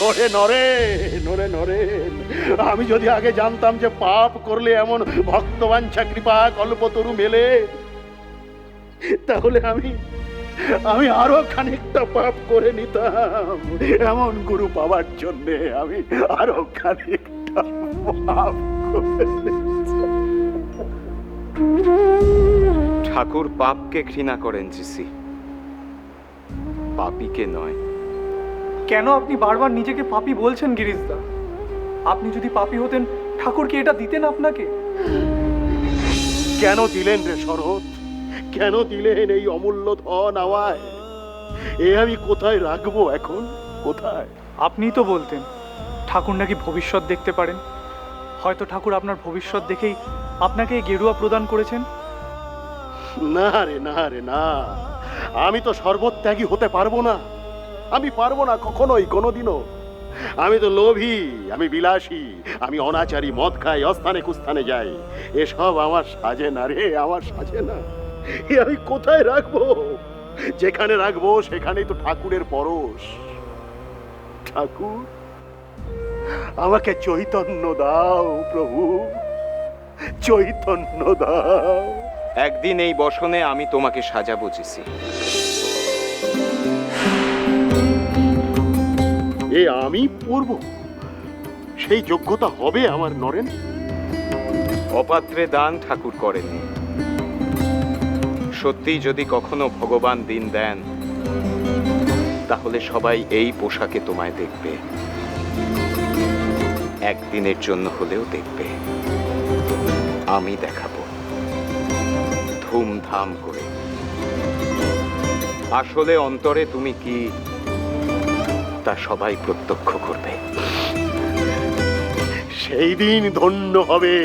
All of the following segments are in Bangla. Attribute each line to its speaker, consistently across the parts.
Speaker 1: ওরে নরেন, ওরে নরেন, আমি যদি আগে জানতাম যে পাপ করলে এমন ভক্তবাঞ্ছা কৃপা কল্পতরু মেলে, তাহলে আমি আরো খানিকটা পাপ করে নিতাম। এমন গুরু পাওয়ার জন্য আমি আরো খানিকটা পাপ করে নিতাম।
Speaker 2: ঠাকুর পাপকে ঘৃণা করেন জিসি, পাপীকে নয়।
Speaker 3: কেন আপনি বারবার নিজেকে পাপী বলছেন গিরিশদা? আপনি যদি পাপী হতেন ঠাকুর কি এটা দিতেন আপনাকে?
Speaker 1: কেন দিলেন রে শরৎ? কেন দিলেন এই অমূল্য ধন আমায়? এ আমি কোথায় রাখবো এখন? কোথায়?
Speaker 3: আপনিই তো বলতেন ঠাকুর নাকি ভবিষ্যৎ দেখতে পারেন। হয়তো ঠাকুর আপনার ভবিষ্যৎ দেখেই আপনাকে এই গেরুয়া প্রদান করেছেন।
Speaker 1: না রে, না রে, না। আমি তো সর্বত্যাগী হতে পারবো না। আমি পারবো না কখনোই, কোনোদিনও। আমি তো লোভী, আমি বিলাসী, আমি অনাচারী, মদ খাই, অস্থানে কুস্থানে যাই। এসব আমার সাজে না রে, আমার সাজে না। এ আমি কোথায় রাখবো? যেখানে রাখবো সেখানেই তো ঠাকুরের পরশ। ঠাকুর, আমাকে চৈতন্য দাও প্রভু, চৈতন্য দাও।
Speaker 2: একদিন এই বসনে আমি তোমাকে সাজাবো জিসি।
Speaker 1: এ আমি পড়ব? সেই যোগ্যতা হবে আমার নরেন?
Speaker 2: অপাত্রে দান ঠাকুর করেননি। সত্যি যদি কখনো ভগবান দিন দেন, তাহলে সবাই এই পোশাকে তোমায় দেখবে, একদিনের জন্য হলেও দেখবে। আমি দেখাবো ধুমধাম করে। আসলে অন্তরে তুমি কি তা সবাই প্রত্যক্ষ করবে।
Speaker 1: সেই দিন ধন্য হবে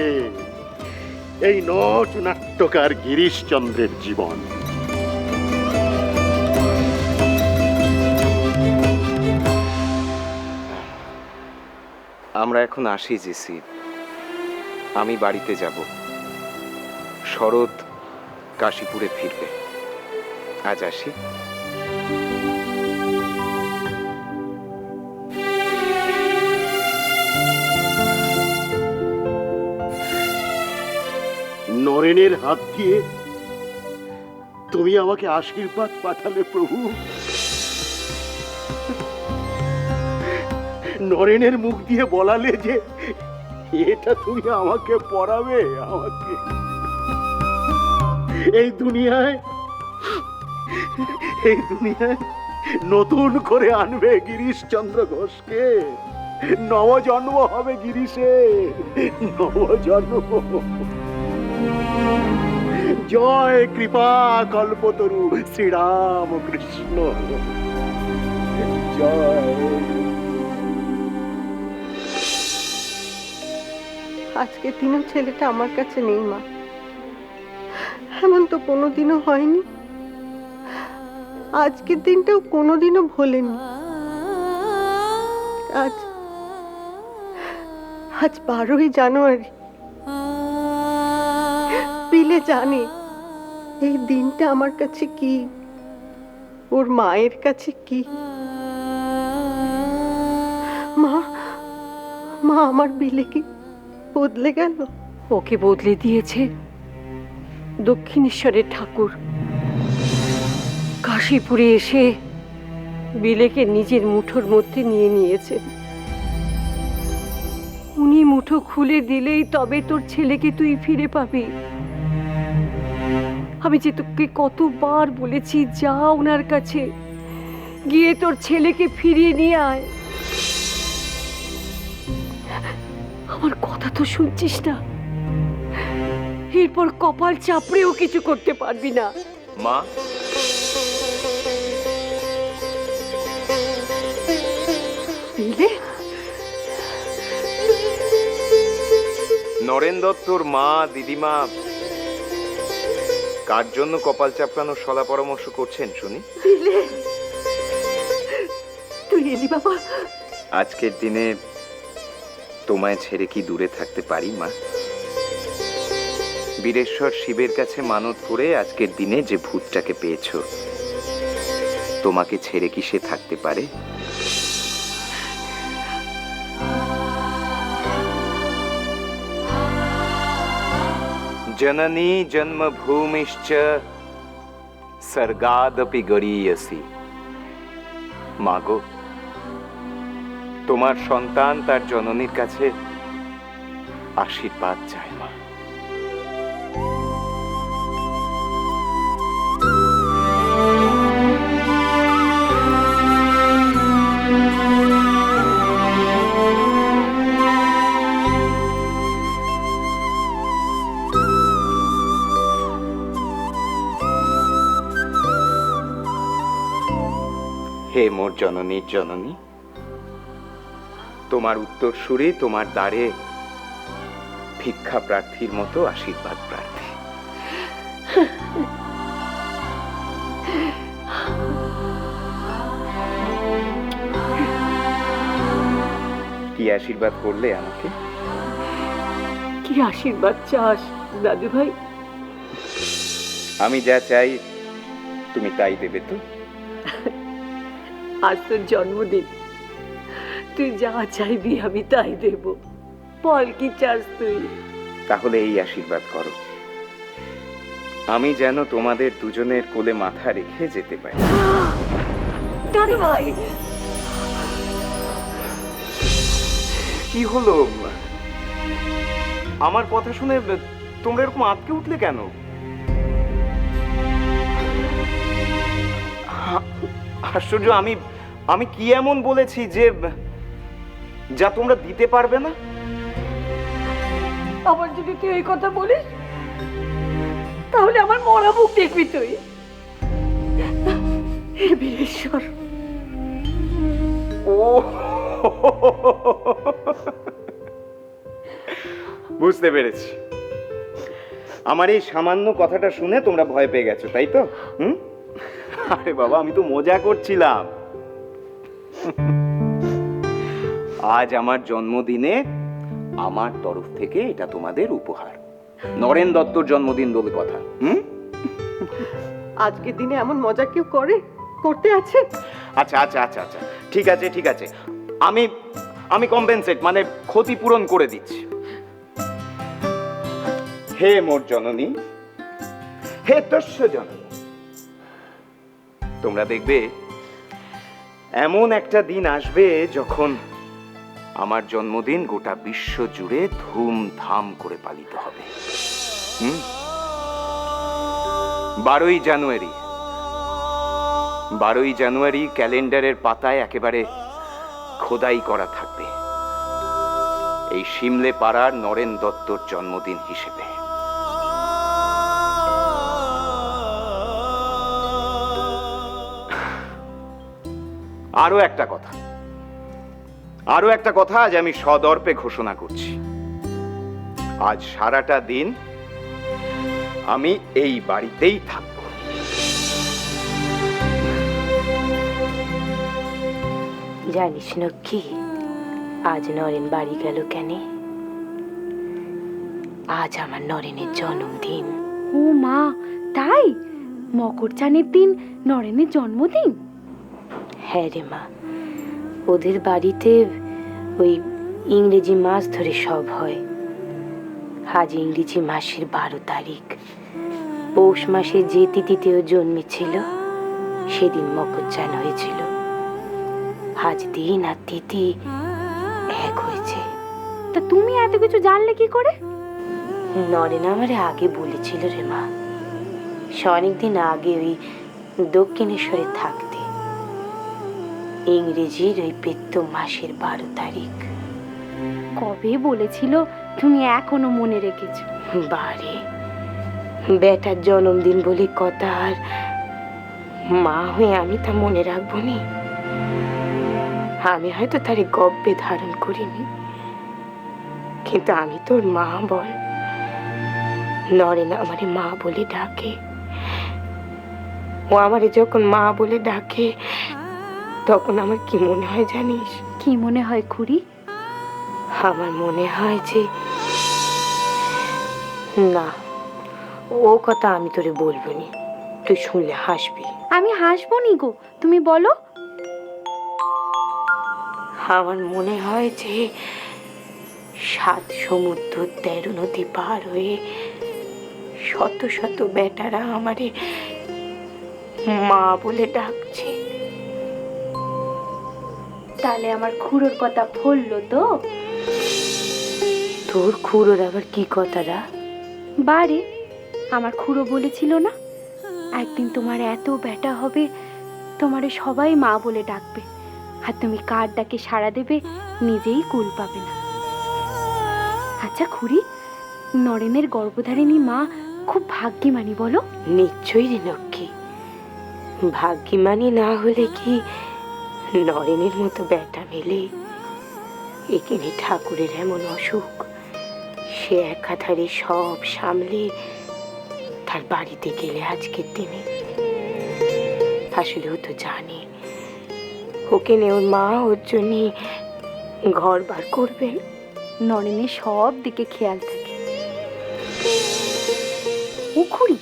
Speaker 1: এই নট নাট্যকার গিরিশচন্দ্রের জীবন।
Speaker 2: আমরা এখন আসি জিসি, আমি বাড়িতে যাব। শরৎ কাশীপুরে ফিরবে। আজ আসি।
Speaker 1: নরেনের হাত দিয়ে তুমি আমাকে আশীর্বাদ পাঠালে প্রভু। নরেনের মুখ দিয়ে বলালে যে এটা তুমি আমাকে পড়াবে, আমাকে এই দুনিয়ায় নতুন করে আনবে গিরিশচন্দ্র ঘোষকে। নবজন্ম হবে গিরিশের, নবজন্ম। জয় কৃপা কল্পতরু শ্রীরাম কৃষ্ণ জয়।
Speaker 4: আজকের দিনও ছেলেটা আমার কাছে নেই মা। এমন তো কোনোদিনও হয়নি, আজকের দিনটাও কোনোদিনও ভোলেনি। আজ 12ই জানুয়ারি। পিলে জানে এই দিনটা আমার কাছে কি, ওর মায়ের কাছে কি। মা, মা আমার বিলে কি বদলে গেল?
Speaker 5: ওকে বদলে দিয়েছে দক্ষিণেশ্বরের ঠাকুর। কাশীপুরে এসে বিলেকে নিজের মুঠোর মধ্যে নিয়ে নিয়েছে। উনি মুঠো খুলে দিলেই তবে তোর ছেলেকে তুই ফিরে পাবি। আমি যে তোকে কতবার বলেছি, যা ওনার কাছে গিয়ে তোর ছেলেকে ফিরিয়ে নিয়ে আয়। আমার কথা তো শুনছিস না? এরপর কপাল চাপড়েও কিছু করতে পারবি না।
Speaker 2: মা,
Speaker 4: বিলে
Speaker 2: নরেন দত্তর মা, দিদিমা কার জন্য কপাল চাপড়ানোর সলা পরামর্শ করছেন শুনি?
Speaker 4: বিলে তুই এলি বাবা?
Speaker 2: আজকের দিনে তোমায় ছেড়ে কি দূরে থাকতে পারি মা? বীরেশ্বর শিবের কাছে মানত করে আজকের দিনে যে ভূতটাকে পেয়েছো, তোমাকে ছেড়ে কি সে থাকতে পারে? জননী জন্মভূমিশ্চ স্বর্গাদপি গরীয়সি। মাগো, তোমার সন্তান তার জননীর কাছে আশীর্বাদ চায় মা। হে মোর জননীর জননী, তোমার উত্তরসূরি তোমার দ্বারে ভিক্ষা প্রার্থীর মতো আশীর্বাদ প্রার্থী। কি আশীর্বাদ করলে আমাকে?
Speaker 5: কি আশীর্বাদ চাস দাদু ভাই?
Speaker 2: আমি যা চাই তুমি তাই দেবে তো?
Speaker 5: আজ তোর জন্মদিন, তুই যা চাইবি আমি তাই দেব। বল কি চাস তুই?
Speaker 2: তাহলে এই আশীর্বাদ করো, আমি যেন তোমাদের দুজনের কোলে মাথা রেখে যেতে পারি।
Speaker 5: দাদু ভাই,
Speaker 2: কি হলো? আমার কথা শুনে তোমরা এরকম আটকে উঠলে কেন? আশ্চর্য, আমি কি এমন বলেছি যে যা তোমরা দিতে পারবে না?
Speaker 5: আবার যদি তুই এই কথা বলিস তাহলে আমার মরা মুখ দেখবি তুই। হে বীরেশ্বর,
Speaker 2: ও বুঝতে পেরেছি, আমার এই সামান্য কথাটা শুনে তোমরা ভয় পেয়ে গেছো, তাই তো? আরে বাবা, আমি তো মজা করছিলাম। আজ আমার জন্মদিনে আমার তরফ থেকে এটা তোমাদের উপহার। নরেন দত্তর জন্মদিন বলে কথা।
Speaker 4: আজকের দিনে এমন মজা কেউ করতে আছে?
Speaker 2: আচ্ছা আচ্ছা আচ্ছা আচ্ছা, ঠিক আছে ঠিক আছে, আমি কম্পেনসেট মানে ক্ষতিপূরণ করে দিচ্ছি। হে মোর জননী, হে তস্য জননী, তোমরা দেখবে এমন একটা দিন আসবে যখন আমার জন্মদিন গোটা বিশ্ব জুড়ে ধুমধাম করে পালিত হবে। 12ই জানুয়ারি, 12ই জানুয়ারি ক্যালেন্ডারের পাতায় একেবারে খোদাই করা থাকবে এই সিমলে পাড়ার নরেন দত্তর জন্মদিন হিসেবে। আরো একটা কথা আজ আমি সদর্পে ঘোষণা করছি। আজ সারাটা দিন আমি এই বাড়িতেই থাকব।
Speaker 6: জানিস না কি আজ নরেন বাড়ি গেল কেন? আজ আমার নরেনের জন্মদিন।
Speaker 7: ও মা, তাই? মকর চানের দিন নরেনের জন্মদিন?
Speaker 6: হ্যাঁ রে মা, ওদের বাড়িতে ওই ইংরেজি মাস ধরে সব হয়। আজ ইংরেজি মাসের 12 তারিখ। পৌষ মাসে যে তিথিতে ও জন্মেছিল সেদিন মকর চান হয়েছিল। আজ দিন আর তিথি এক হয়েছে।
Speaker 7: তা তুমি এত কিছু জানলে কি করে?
Speaker 6: নরেন আমারে আগে বলেছিল রে মা, সে অনেকদিন আগে ওই দক্ষিণেশ্বরে থাকতে। ইংরেজির ওই পেত্ত মাসের 12 তারিখ।
Speaker 7: কবে বলেছিল তুমি এখনো মনে রেখেছো?
Speaker 6: বারে, বেটার জন্মদিন বলে কথা, আর মা হয়ে আমি তা মনে রাখবো নি? আমি হয়তো তারে গব্বে ধারণ করিনি, কিন্তু আমি তোর মা বল। নরেন আমারে মা বলে ডাকে। ও আমারে যখন মা বলে ডাকে তখন আমার কি মনে হয় জানিস?
Speaker 7: কি মনে হয় খুড়ি?
Speaker 6: আমার মনে হয় যে না, ও কথা আমি তোরে বলবো নি, তুই শুনলে হাসবি।
Speaker 7: আমি হাসবো নি গো, তুমি বলো।
Speaker 6: আমার মনে হয় যে 7 সমুদ্র 13 নদী পার হয়ে শত শত বেটারা আমারে মা বলে ডাকছে।
Speaker 7: তাহলে আমার খুড়োর কথা ফললো তো?
Speaker 6: তোর খুড়োর আবার কি কথাটা?
Speaker 7: বারে, আমার খুড়ো বলেছিল না একদিন তোমার এত বেটা হবে তোমারে সবাই মা বলে ডাকবে, আর তুমি কার ডাকে সাড়া দেবে নিজেই কুল পাবে না। আচ্ছা খুড়ি, নরেনের গর্ভধারিণী মা খুব ভাগ্যিমানী বলো?
Speaker 6: নিশ্চয়ই রে লক্ষ্মী, ভাগ্যিমানী না হলে কি নরেনের মতো বেটা মেলে? এখানে ঠাকুরের এমন অসুখ, সে একাধারে সব সামলে তার বাড়িতে গেলে আজকের দিনে। আসলে ও তো জানে ওকে নিয়ে ওর মা ওর জন্য ঘর বার করবেন।
Speaker 7: নরেনের সব দিকে খেয়াল থাকে। ও খুড়ি,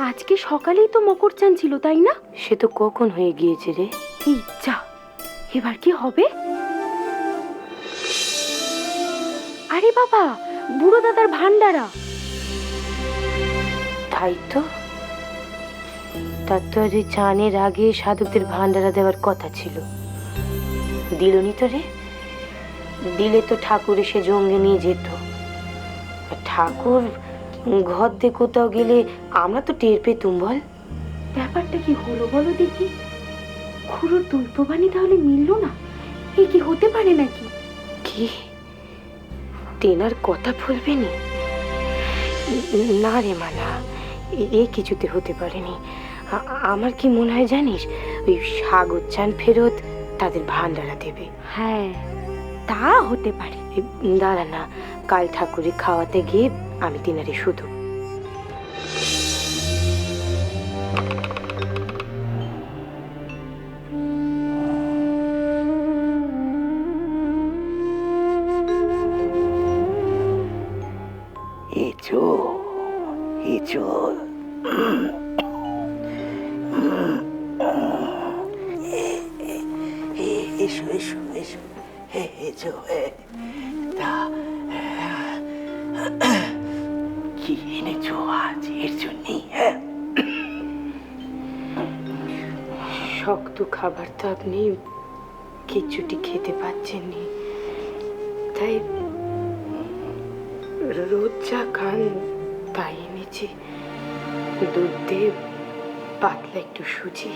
Speaker 7: আজকে সকালেই তো মকর চান ছিল তাই না?
Speaker 6: সে তো কখন হয়ে গিয়েছে রে।
Speaker 7: এই যা, এবার কি হবে? আরে বাবা, বুড়ো দাদার ভান্ডারা।
Speaker 6: তাই তো, তার তো আজ ওই চানের আগে সাধকদের ভান্ডারা দেওয়ার কথা ছিল, দিলনি তো রে। দিলে তো ঠাকুর এসে জঙ্গে নিয়ে যেত। আর ঠাকুর ঘর দিয়ে কোথাও গেলে আমরা তো টের পেতুম বল।
Speaker 7: ব্যাপারটা কি হলো বলো দেখি? খুড়োর দুল্পবাণী তাহলে মিলল না? এ কি হতে পারে নাকি?
Speaker 6: কি টেনার কথা বলবে নি? না রে মা, না, এ কিছুতে হতে পারেনি। আমার কি মনে হয় জানিস, ওই সাগর চান ফেরত তাদের ভান্ডারা দেবে।
Speaker 7: হ্যাঁ, তা হতে পারে।
Speaker 6: দাঁড়া না, কাল ঠাকুরে খাওয়াতে গিয়ে আমি তিনারে শুধু।
Speaker 8: এসো এসো এসো এসো। তা কি এনেছো আজ এর জন্যই?
Speaker 6: শক্ত খাবার তো আপনি কিচ্ছুটি খেতে পাচ্ছেননি, তাই রোজ যা খান তাই এনেছি। দুধ দিয়ে পাতলা একটু সুজি।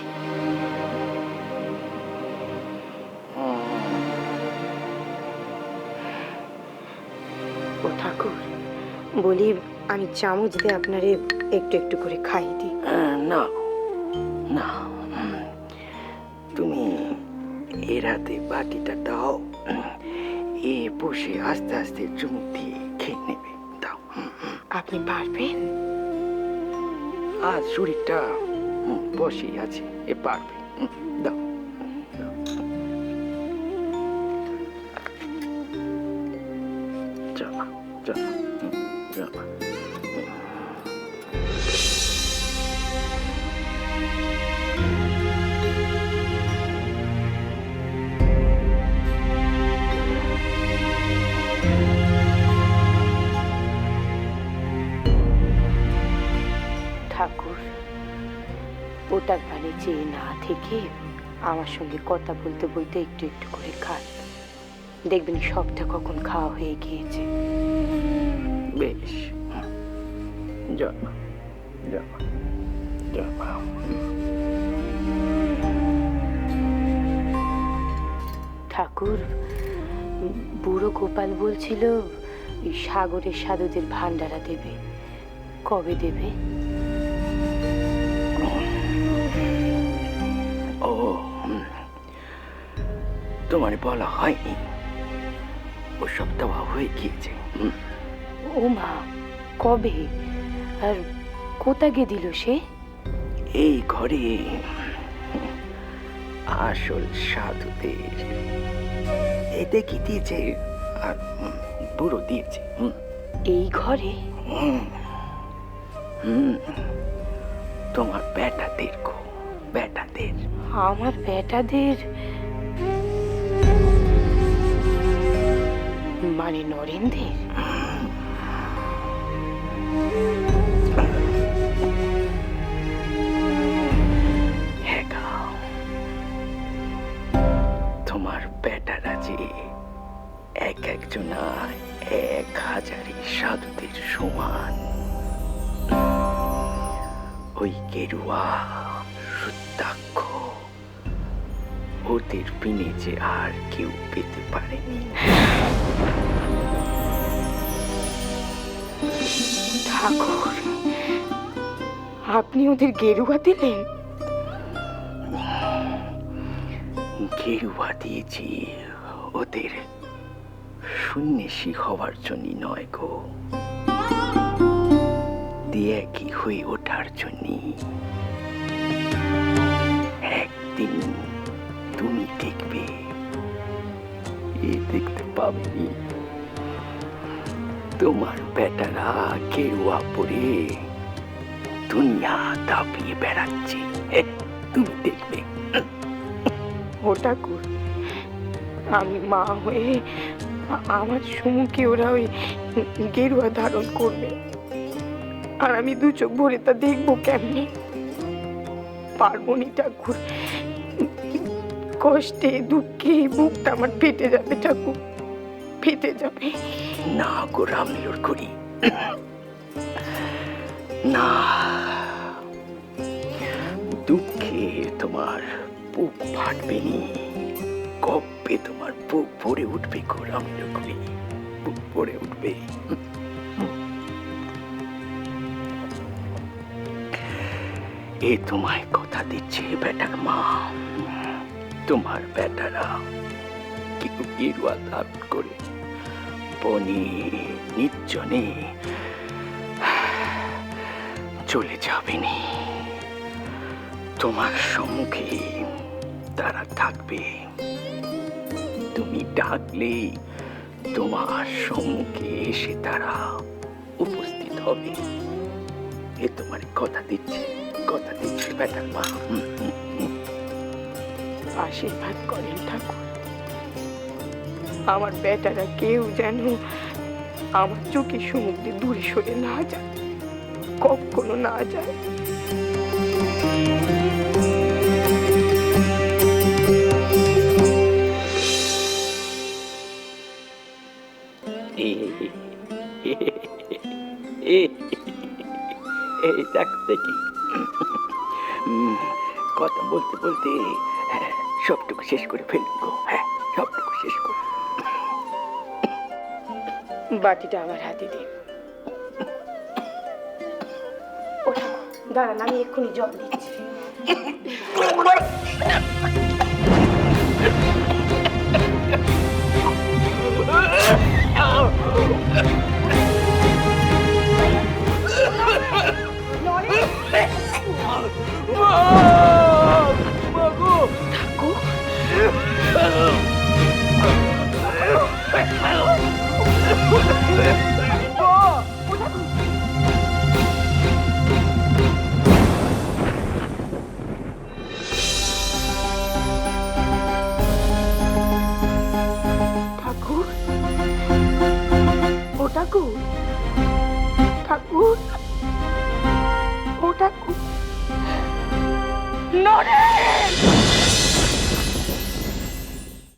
Speaker 6: ও ঠাকুর, বলি আমি চামচ দিয়ে আপনারে একটু একটু করে খাইয়ে দিই।
Speaker 8: না না, তুমি এর হাতে বাটিটা দাও, এ বসে আস্তে আস্তে চুমুক দিয়ে খেয়ে নেবে। দাও।
Speaker 6: আপনি পারবেন?
Speaker 8: আজ শরীরটা বসেই আছে, এ পারবে। দাও। চলো চলো চলো।
Speaker 6: ঠাকুর, ওটার পানে চেয়ে না থেকে আমার সঙ্গে কথা বলতে বলতে একটু একটু করে খান, দেখবেন সবটা কখন খাওয়া হয়ে গিয়েছে।
Speaker 8: বেশ, জন্ম জন্ম জন্ম।
Speaker 6: ঠাকুর, বুড়ো গোপাল বলছিল ওই সাগরের সাধুদের ভান্ডারা দেবে, কবে দেবে?
Speaker 8: ও, তোমার বলা হয়নি, ও সব দেওয়া হয়ে গিয়েছে।
Speaker 6: ও মা, কবে আর কোথাকে দিল সে?
Speaker 8: এই ঘরে আসল সাধুদের এতে কি দিয়েছে, আর বুড়ো দিয়েছে।
Speaker 6: এই ঘরে?
Speaker 8: তোমার বেটাদের গো, বেটাদের।
Speaker 6: আমার বেটাদের মানে নরেনদের?
Speaker 8: হ্যাঁ গা, তোমার বেটারা যে এক একজনা 1000 সাধুদের সমান। ওই গেরুয়া রুদ্রাক্ষ ওদের পিনে যে আর কেউ পেতে পারেনি।
Speaker 6: ঠাকুর, আপনি ওদের গেরুয়া দিলেন?
Speaker 8: গেরুয়া দিয়েছি ওদের সন্ন্যাসী হওয়ার জন্য নয় গো, দিয়ে কি হয়ে ওঠার জন্য। একদিন তুমি দেখবে, এ দেখতে পাবেনি তোমার বেটারা গেরুয়া পরে দুনিয়া দাপিয়ে বেড়াচ্ছে। তুমি দেখবে।
Speaker 6: ও ঠাকুর, আমি মা হয়ে আমার সুমুখে ওরা ওই গেরুয়া ধারণ করবে, আর আমি 2 চোখ ভরে তা দেখবো কেমনি? পার্বণী ঠাকুর, কষ্টে দুঃখে বুকটা আমার ফেটে যাবে ঠাকুর, ফেটে যাবে।
Speaker 8: না গো রামলোর করি, না, দুঃখে তোমার বুক ফাটবে নি, কবে তোমার বুক ভরে উঠবে গো রামলোর করি, বুক ভরে উঠবে। এ তোমায় কথা দিচ্ছে বেটার মা, তোমার বেটারা কেউ গেরুয়া ধারণ করে বনে নির্জনে চলে যাবে নি। তোমার সম্মুখে তারা থাকবে, তুমি ডাকলে তোমার সম্মুখে এসে তারা উপস্থিত হবে। এ তোমার কথা দিচ্ছে বেটার মা।
Speaker 6: আশীর্বাদ করেন ঠাকুর, আমার বেটারা কেউ যেন আমার চোখের সমুদ্রে দূরে সরে না যায়, কখনো না যায়।
Speaker 8: এই দেখ দেখি, কথা বলতে বলতে সবটুকু শেষ করে ফেলবো। হ্যাঁ, সবটুকু শেষ করে।
Speaker 6: বাটিটা আমার হাতে দিন। দাঁড়ান, আমি এক্ষুনি জল দিচ্ছি। ঠাকুর, ও ঠাকুর, ঠাকুর, ও ঠাকুর, নরে!